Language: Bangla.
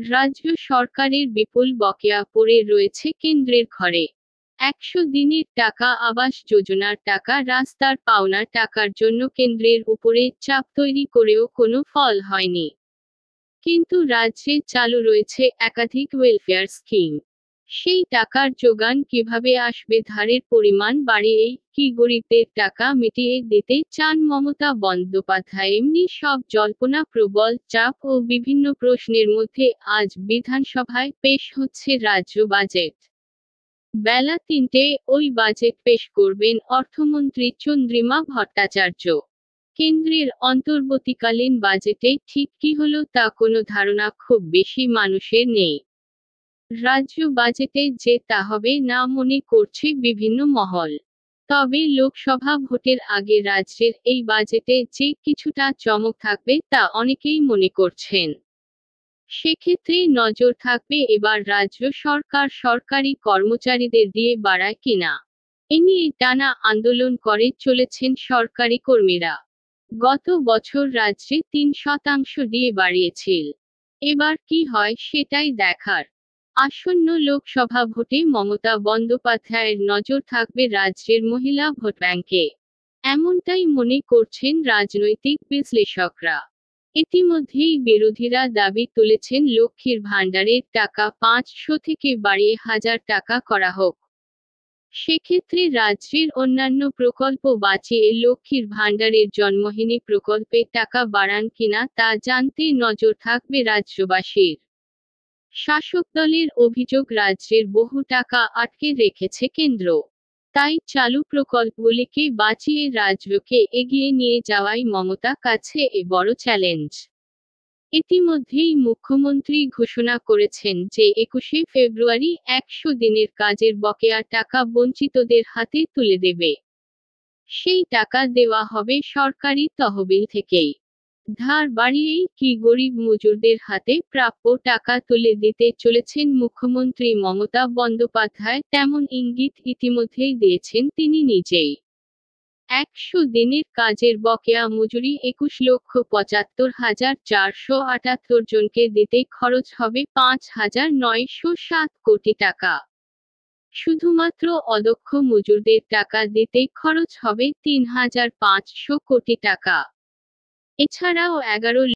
রাজ্য সরকারের বিপুল বকেয়া পড়ে রয়েছে কেন্দ্রের ঘরে। ১০০ দিনের টাকা, আবাস যোজনার টাকা, রাস্তার পাওনা টাকার জন্য কেন্দ্রের উপরে চাপ তৈরি করেও কোনো ফল হয়নি। কিন্তু রাজ্যে চালু রয়েছে একাধিক ওয়েলফেয়ার স্কিম। সেই টাকার যোগান কিভাবে আসবে? ধারের পরিমাণ বাড়িয়ে কি গরিবদের টাকা মিটিয়ে দিতে চান মমতা বন্দ্যোপাধ্যায়? এমনি সব জল্পনা, প্রবল চাপ ও বিভিন্ন প্রশ্নের মধ্যে আজ বিধানসভায় পেশ হচ্ছে রাজ্য বাজেট। বেলা ৩টে ওই বাজেট পেশ করবেন অর্থমন্ত্রী চন্দ্রিমা ভট্টাচার্য। কেন্দ্রের অন্তর্বর্তীকালীন বাজেটে ঠিক কি হলো তা কোনো ধারণা খুব বেশি মানুষের নেই। রাজ্য বাজেটে যে তা হবে না মনে করছে বিভিন্ন মহল। তবে লোকসভা ভোটের আগে রাজ্যের এই বাজেটে যে কিছুটা চমক থাকবে তা অনেকেই মনে করছেন। সেক্ষেত্রে নজর থাকবে এবার রাজ্য সরকার সরকারি কর্মচারীদের দিয়ে বাড়ায় কিনা। এ নিয়ে টানা আন্দোলন করে চলেছেন সরকারি কর্মীরা। গত বছর রাজ্যে ৩% দিয়ে বাড়িয়েছিল। এবার কি হয় সেটাই দেখার। আসন্ন লোকসভা ভোটে মমতা বন্দ্যোপাধ্যায়ের নজর থাকবে রাজ্যের মহিলা ভোট ব্যাংকে। এমনটাই মনে করছেন রাজনৈতিক বিশ্লেষকরা। ইতিমধ্যেই বিরোধীরা দাবি তুলেছেন লক্ষ্মীর ভাণ্ডারের টাকা ৫০০ থেকে বাড়িয়ে ১০০০ টাকা করা হোক। সেক্ষেত্রে রাজ্যের অন্যান্য প্রকল্প বাঁচিয়ে লক্ষ্মীর ভাণ্ডারের জন্মহিনী প্রকল্পে টাকা বাড়ান কিনা তা জানতে নজর থাকবে রাজ্যবাসীর। শাসক দলের অভিযোগ, রাজ্যের বহু টাকা আটকে রেখেছে কেন্দ্র। তাই চালু প্রকল্পগুলিকে বাঁচিয়ে রাজ্যকে এগিয়ে নিয়ে যাওয়াই মমতা কাছে বড় চ্যালেঞ্জ। ইতিমধ্যেই মুখ্যমন্ত্রী ঘোষণা করেছেন যে ২১শে ফেব্রুয়ারি ১০০ দিনের কাজের বকেয়া টাকা বঞ্চিতদের হাতে তুলে দেবে। সেই টাকা দেওয়া হবে সরকারি তহবিল থেকেই। ধার বাড়িয়েই কি গরিব মজুরদের হাতে প্রাপ্য টাকা তুলে দিতে চলেছেন মুখ্যমন্ত্রী মমতা বন্দ্যোপাধ্যায়, তেমন ইঙ্গিত ইতিমধ্যেই দিয়েছেন তিনি নিজেই। ১০০ দিনের কাজের বকেয়া মজুরি ২১,৭৫,৪৭৮ জনকে দিতে খরচ হবে ৫,৯০৭ কোটি টাকা। শুধুমাত্র অদক্ষ মজুরদের টাকা দিতে খরচ হবে ৩,৫০০ কোটি টাকা। এছাড়াও ১১